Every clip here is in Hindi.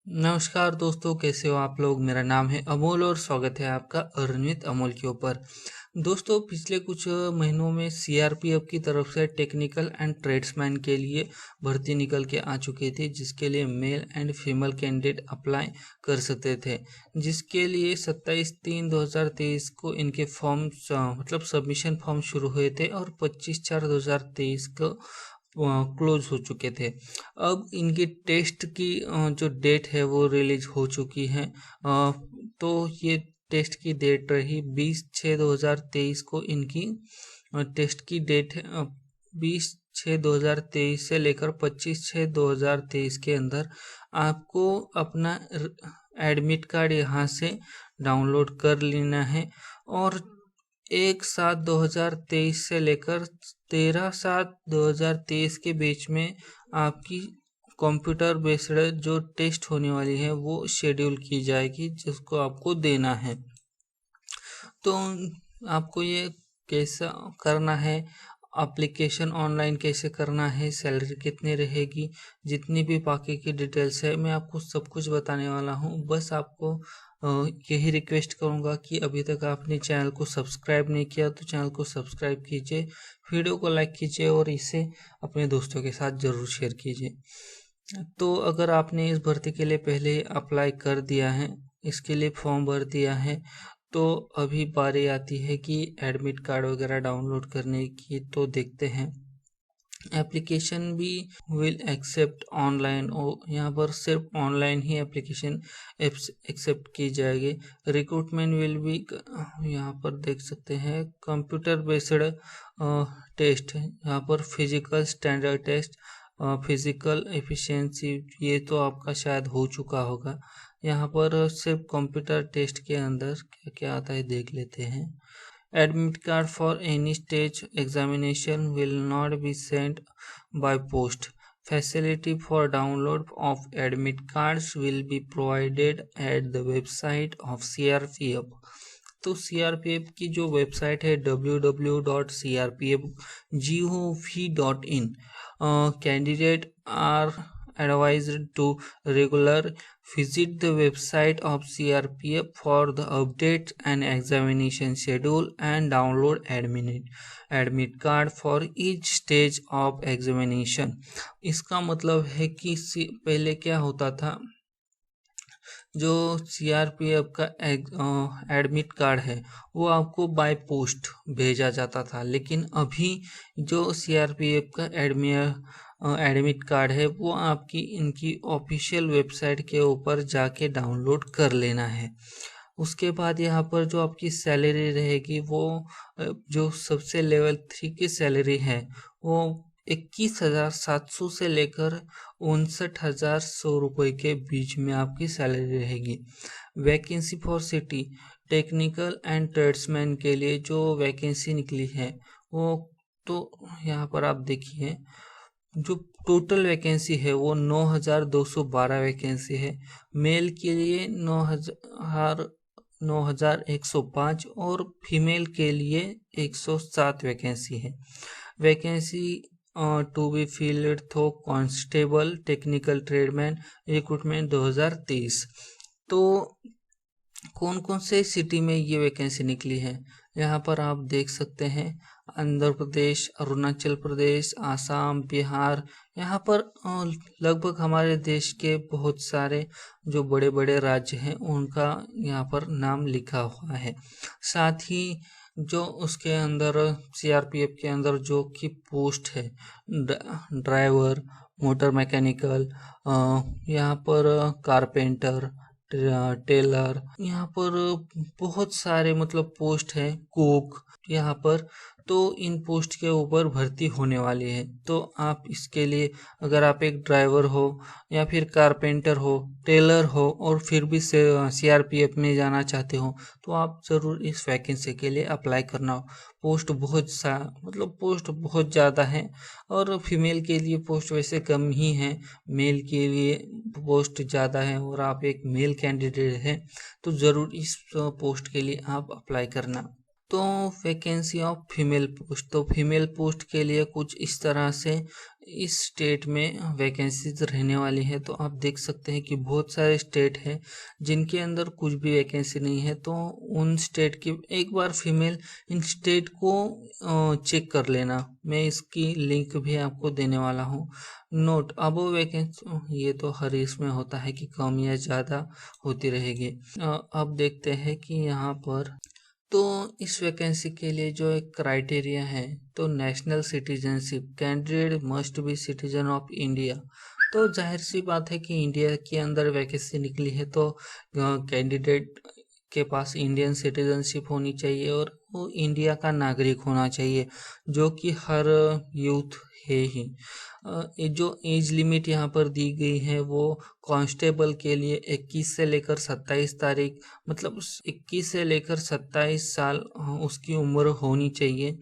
नमस्कार दोस्तों, कैसे हो आप लोग। मेरा नाम है अमोल और स्वागत है आपका अर्नित अमोल के ऊपर। दोस्तों, पिछले कुछ महीनों में सीआरपीएफ की तरफ से टेक्निकल एंड ट्रेड्समैन के लिए भर्ती निकल के आ चुकी थी, जिसके लिए male and female candidate apply कर सकते थे। जिसके लिए 27/3/2023 को इनके फॉर्म्स सबमिशन फॉर्म शुरू हुए थे और 25/4/2023 को क्लोज हो चुके थे। अब इनकी टेस्ट की जो डेट है वो रिलीज हो चुकी है। तो ये टेस्ट की डेट रही 20/6/2023 को इनकी टेस्ट की डेट है। 20/6/2023 से लेकर 25/6/2023 के अंदर आपको अपना एडमिट कार्ड यहाँ से डाउनलोड कर लेना है और 1/7/2023 से लेकर 13/7/2023 के बीच में आपकी कंप्यूटर बेस्ड जो टेस्ट होने वाली है वो शेड्यूल की जाएगी, जिसको आपको देना है। तो आपको ये कैसा करना है, एप्लीकेशन ऑनलाइन कैसे करना है, सैलरी कितनी रहेगी, जितनी भी बाकी की डिटेल्स है मैं आपको सब कुछ बताने वाला हूँ। बस आपको यही रिक्वेस्ट करूँगा कि अभी तक आपने चैनल को सब्सक्राइब नहीं किया तो चैनल को सब्सक्राइब कीजिए, वीडियो को लाइक कीजिए और इसे अपने दोस्तों के साथ ज़रूर शेयर कीजिए। तो अगर आपने इस भर्ती के लिए पहले अप्लाई कर दिया है, इसके लिए फॉर्म भर दिया है, तो अभी बारी आती है कि एडमिट कार्ड वगैरह डाउनलोड करने की। तो देखते हैं। एप्लीकेशन भी विल एक्सेप्ट ऑनलाइन, और यहाँ पर सिर्फ ऑनलाइन ही एप्लीकेशन एक्सेप्ट की जाएगी। रिक्रूटमेंट विल भी, यहाँ पर देख सकते हैं, कंप्यूटर बेस्ड टेस्ट, यहाँ पर physical standard test, physical efficiency, ये तो आपका शायद हो चुका होगा। यहाँ पर सिर्फ कंप्यूटर टेस्ट के अंदर क्या क्या आता है देख लेते हैं। Admit card for any stage examination will not be sent by post. Facility for download of admit cards will be provided at the website of CRPF. तो CRPF की जो वेबसाइट है www.crpfgov.in, candidate are advised to regular visit the website of CRPF for the updates and examination schedule and download admit card for each stage of examination. इसका मतलब है कि पहले क्या होता था, जो सीआरपीएफ का एडमिट कार्ड है वो आपको बाय पोस्ट भेजा जाता था, लेकिन अभी जो सीआरपीएफ का एडमिट कार्ड है वो आपकी इनकी ऑफिशियल वेबसाइट के ऊपर जाके डाउनलोड कर लेना है। उसके बाद यहाँ पर जो आपकी सैलरी रहेगी वो जो सबसे लेवल 3 की सैलरी है वो 21,700 से लेकर 59,100 रुपये के बीच में आपकी सैलरी रहेगी। Vacancy for city technical and tradesman के लिए जो वैकेंसी निकली है वो, तो यहाँ पर आप देखिए, जो टोटल वैकेंसी है वो 9,212 वैकेंसी है। मेल के लिए 9,105 और फीमेल के लिए 107 वैकेंसी है। वैकेंसी टू बी फिल्ड थो कांस्टेबल टेक्निकल ट्रेडमैन रिक्रूटमेंट 2023। तो कौन कौन से सिटी में ये वैकेंसी निकली है यहाँ पर आप देख सकते हैं। आंध्र प्रदेश, अरुणाचल प्रदेश, आसाम, बिहार, यहाँ पर लगभग हमारे देश के बहुत सारे जो बड़े बड़े राज्य हैं उनका यहाँ पर नाम लिखा हुआ है। साथ ही जो उसके अंदर सीआरपीएफ के अंदर जो की पोस्ट है, ड्राइवर, मोटर मैकेनिकल, यहाँ पर कारपेंटर, टेलर, यहाँ पर बहुत सारे पोस्ट है, कुक यहाँ पर। तो इन पोस्ट के ऊपर भर्ती होने वाली है। तो आप इसके लिए, अगर आप एक ड्राइवर हो या फिर कारपेंटर हो, टेलर हो और फिर भी सीआरपीएफ में जाना चाहते हो तो आप ज़रूर इस वैकेंसी के लिए अप्लाई करना। पोस्ट बहुत पोस्ट बहुत ज़्यादा है और फीमेल के लिए पोस्ट वैसे कम ही है, मेल के लिए पोस्ट ज़्यादा है और आप एक मेल कैंडिडेट हैं तो ज़रूर इस पोस्ट के लिए आप अप्लाई करना। तो वैकेंसी ऑफ फीमेल पोस्ट, तो फीमेल पोस्ट के लिए कुछ इस तरह से इस स्टेट में वैकेंसीज रहने वाली है। तो आप देख सकते हैं कि बहुत सारे स्टेट हैं जिनके अंदर कुछ भी वैकेंसी नहीं है। तो उन स्टेट की एक बार फीमेल इन स्टेट को चेक कर लेना। मैं इसकी लिंक भी आपको देने वाला हूँ। नोट अब वैकेंसी, ये तो हर इसमें होता है कि कम या ज़्यादा होती रहेगी। अब देखते हैं कि यहाँ पर तो इस वैकेंसी के लिए जो एक क्राइटेरिया है, तो national citizenship, candidate must be citizen of India. तो जाहिर सी बात है कि इंडिया के अंदर वैकेंसी निकली है तो कैंडिडेट के पास इंडियन सिटीजनशिप होनी चाहिए और वो इंडिया का नागरिक होना चाहिए, जो कि हर यूथ है ही। ये जो एज लिमिट यहाँ पर दी गई है वो कांस्टेबल के लिए 21 से लेकर 27 तारीख, मतलब 21 से लेकर 27 साल उसकी उम्र होनी चाहिए।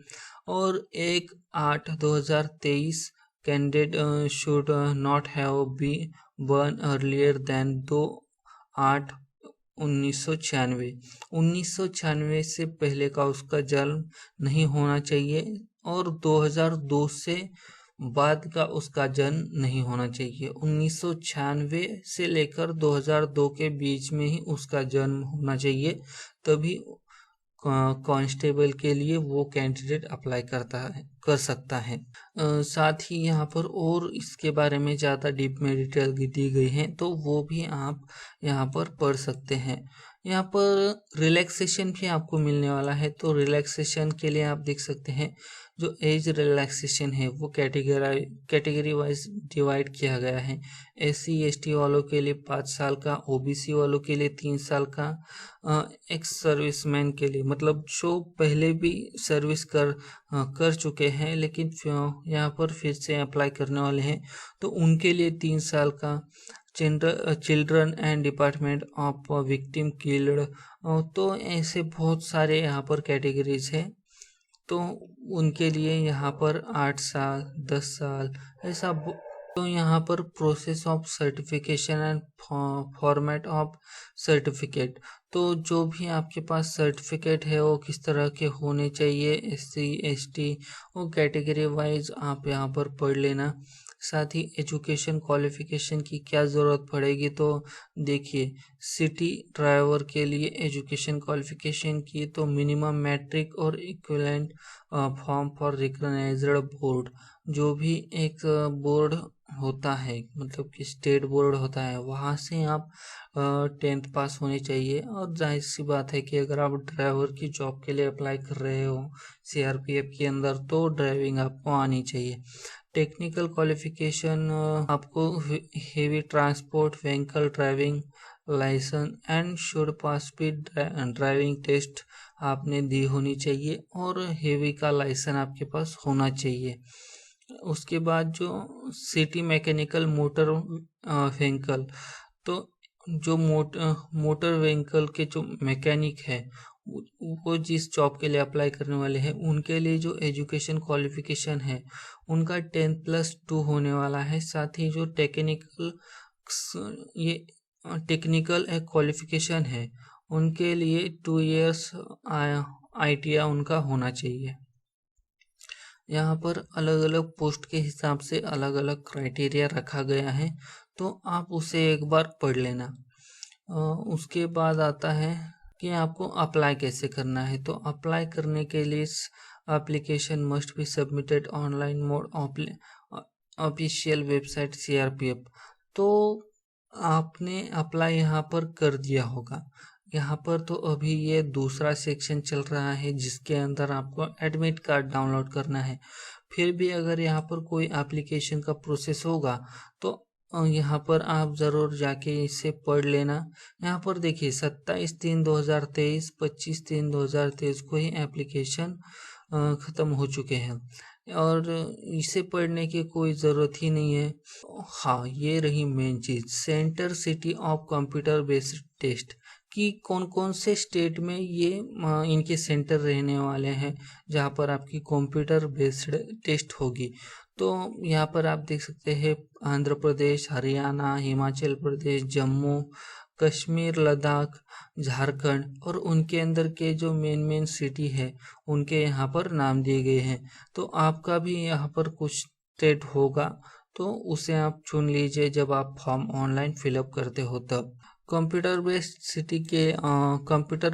और 1/8/2023 candidate should not have be born earlier than 2/8/1996। 1996 से पहले का उसका जन्म नहीं होना चाहिए और 2002 से बाद का उसका जन्म नहीं होना चाहिए। 1996 से लेकर 2002 के बीच में ही उसका जन्म होना चाहिए, तभी कांस्टेबल के लिए वो कैंडिडेट अप्लाई कर सकता है। साथ ही यहाँ पर और इसके बारे में ज़्यादा डीप में डिटेल दी गई है, तो वो भी आप यहाँ पर पढ़ सकते हैं। यहाँ पर रिलैक्सेशन भी आपको मिलने वाला है। तो रिलैक्सेशन के लिए आप देख सकते हैं जो एज रिलैक्सेशन है वो कैटेगरी वाइज डिवाइड किया गया है। SC/ST वालों के लिए 5 साल का, OBC वालों के लिए 3 साल का, एक्स सर्विसमैन के लिए, मतलब जो पहले भी सर्विस कर चुके हैं लेकिन यहाँ पर फिर से अप्लाई करने वाले हैं, तो उनके लिए 3 साल का, children and department of victim killed, तो ऐसे बहुत सारे यहाँ पर कैटेगरीज हैं। तो उनके लिए यहाँ पर 8 साल, 10 साल ऐसा। तो यहाँ पर process of certification and format of certificate, तो जो भी आपके पास सर्टिफिकेट है वो किस तरह के होने चाहिए, SC/ST वो कैटेगरी वाइज आप यहाँ पर पढ़ लेना। साथ ही एजुकेशन क्वालिफिकेशन की क्या ज़रूरत पड़ेगी, तो देखिए सिटी ड्राइवर के लिए एजुकेशन क्वालिफिकेशन की तो मिनिमम मैट्रिक और equivalent form for recognised board, जो भी एक बोर्ड होता है, मतलब कि स्टेट बोर्ड होता है, वहाँ से आप 10th पास होने चाहिए। और जाहिर सी बात है कि अगर आप ड्राइवर की जॉब के लिए अप्लाई कर रहे हो CRPF के अंदर, तो ड्राइविंग आपको आनी चाहिए। टेक्निकल क्वालिफिकेशन आपको heavy transport vehicle driving licence and should pass भी ड्राइविंग टेस्ट आपने दी होनी चाहिए और हेवी का लाइसेंस आपके पास होना चाहिए। उसके बाद जो सिटी मैकेनिकल मोटर व्हीकल, तो जो मोटर व्हीकल के जो मैकेनिक है वो जिस जॉब के लिए अप्लाई करने वाले हैं उनके लिए जो एजुकेशन क्वालिफिकेशन है उनका 10+2 होने वाला है। साथ ही जो टेक्निकल एक क्वालिफिकेशन है उनके लिए 2 years ITI उनका होना चाहिए। यहाँ पर अलग अलग पोस्ट के हिसाब से अलग अलग क्राइटेरिया रखा गया है, तो आप उसे एक बार पढ़ लेना। उसके बाद आता है कि आपको अप्लाई कैसे करना है। तो अप्लाई करने के लिए application must be submitted online mode official website CRPF। तो आपने अप्लाई यहाँ पर कर दिया होगा। यहाँ पर तो अभी ये दूसरा सेक्शन चल रहा है जिसके अंदर आपको एडमिट कार्ड डाउनलोड करना है। फिर भी अगर यहाँ पर कोई एप्लीकेशन का प्रोसेस होगा तो यहाँ पर आप ज़रूर जाके इसे पढ़ लेना। यहाँ पर देखिए 27/3/2023, 25/3/2023 को ही एप्लीकेशन ख़त्म हो चुके हैं और इसे पढ़ने की कोई ज़रूरत ही नहीं है। हाँ, ये रही मेन चीज़, centre city of computer based test कि कौन कौन से स्टेट में ये इनके सेंटर रहने वाले हैं जहाँ पर आपकी कंप्यूटर बेस्ड टेस्ट होगी। तो यहाँ पर आप देख सकते हैं आंध्र प्रदेश, हरियाणा, हिमाचल प्रदेश, जम्मू कश्मीर, लद्दाख, झारखंड और उनके अंदर के जो मेन सिटी है उनके यहाँ पर नाम दिए गए हैं। तो आपका भी यहाँ पर कुछ स्टेट होगा तो उसे आप चुन लीजिए जब आप फॉर्म ऑनलाइन फिलअप करते हो तब। कंप्यूटर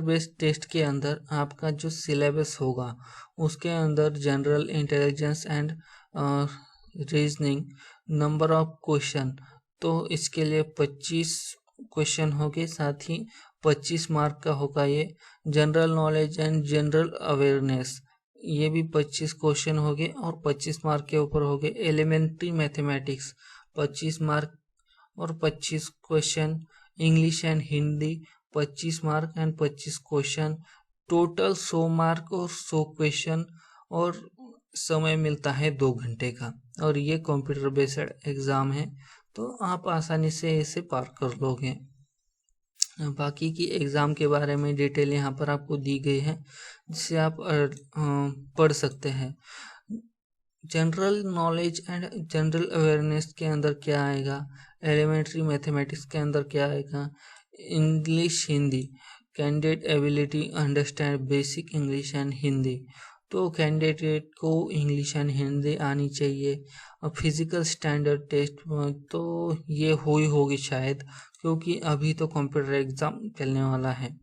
बेस्ड टेस्ट के अंदर आपका जो सिलेबस होगा उसके अंदर general intelligence and reasoning, number of question, तो इसके लिए 25 क्वेश्चन होंगे, साथ ही 25 मार्क का होगा ये। General knowledge and general awareness, ये भी 25 क्वेश्चन होंगे और 25 मार्क के ऊपर होंगे। एलिमेंट्री मैथमेटिक्स 25 मार्क और 25 question. English and Hindi 25 mark and 25 question. Total 100 mark और 100 क्वेश्चन, और समय मिलता है 2 घंटे का। और ये कंप्यूटर बेस्ड एग्ज़ाम है, तो आप आसानी से इसे पार कर लोगे। बाकी की एग्ज़ाम के बारे में डिटेल यहाँ पर आपको दी गई है, जिसे आप पढ़ सकते हैं। General knowledge and general awareness के अंदर क्या आएगा, एलिमेंट्री मैथमेटिक्स के अंदर क्या आएगा, English Hindi, candidate ability understand basic English and Hindi, तो कैंडिडेट को इंग्लिश एंड हिंदी आनी चाहिए। और फिजिकल स्टैंडर्ड टेस्ट तो ये होगी शायद, क्योंकि अभी तो कंप्यूटर एग्ज़ाम चलने वाला है।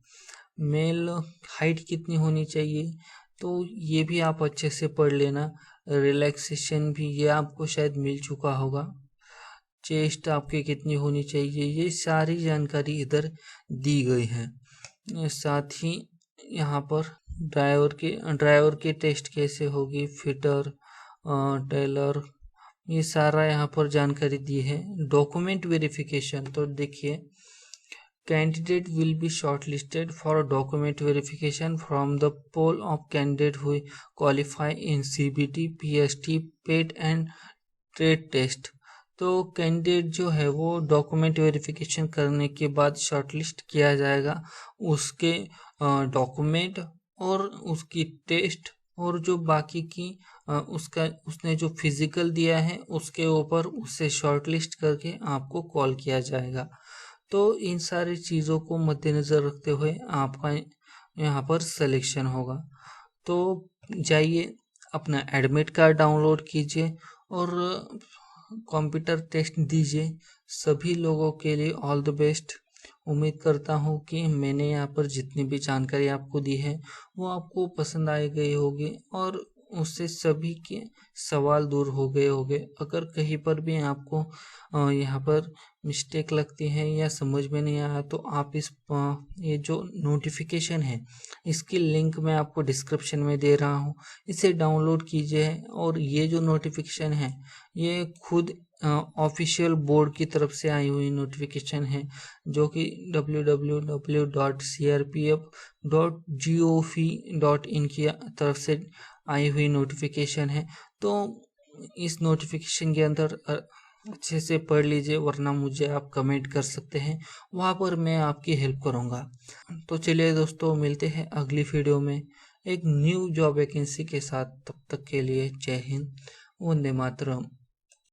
मेल हाइट कितनी होनी चाहिए, तो ये भी आप अच्छे से पढ़ लेना। रिलैक्सेशन भी ये आपको शायद मिल चुका होगा। चेस्ट आपकी कितनी होनी चाहिए, ये सारी जानकारी इधर दी गई है। साथ ही यहाँ पर ड्राइवर के टेस्ट कैसे होगी, फिटर, टेलर, ये सारा यहाँ पर जानकारी दी है। डॉक्यूमेंट वेरिफिकेशन, तो देखिए, candidate will be shortlisted for document verification from the pool of candidate who qualify in CBT, PST, PET and trade test. तो कैंडिडेट जो है वो डॉक्यूमेंट वेरिफिकेशन करने के बाद शॉर्टलिस्ट किया जाएगा। उसके डॉक्यूमेंट और उसकी टेस्ट और जो बाकी की उसने जो फिजिकल दिया है उसके ऊपर उसे शॉर्टलिस्ट करके आपको कॉल किया जाएगा। तो इन सारी चीज़ों को मद्देनज़र रखते हुए आपका यहाँ पर सिलेक्शन होगा। तो जाइए अपना एडमिट कार्ड डाउनलोड कीजिए और कंप्यूटर टेस्ट दीजिए। सभी लोगों के लिए ऑल द बेस्ट। उम्मीद करता हूँ कि मैंने यहाँ पर जितनी भी जानकारी आपको दी है वो आपको पसंद आई गई होगी और उससे सभी के सवाल दूर हो गए होंगे। अगर कहीं पर भी आपको यहाँ पर मिस्टेक लगती है या समझ में नहीं आया तो आप ये जो नोटिफिकेशन है इसकी लिंक मैं आपको डिस्क्रिप्शन में दे रहा हूँ, इसे डाउनलोड कीजिए। और ये जो नोटिफिकेशन है ये खुद ऑफिशियल बोर्ड की तरफ से आई हुई नोटिफिकेशन है, जो कि www.crpf.gov.in की तरफ से आई हुई नोटिफिकेशन है। तो इस नोटिफिकेशन के अंदर अच्छे से पढ़ लीजिए, वरना मुझे आप कमेंट कर सकते हैं, वहाँ पर मैं आपकी हेल्प करूँगा। तो चलिए दोस्तों, मिलते हैं अगली वीडियो में एक न्यू जॉब वैकेंसी के साथ। तब तक के लिए जय हिंद, वंदे मातरम।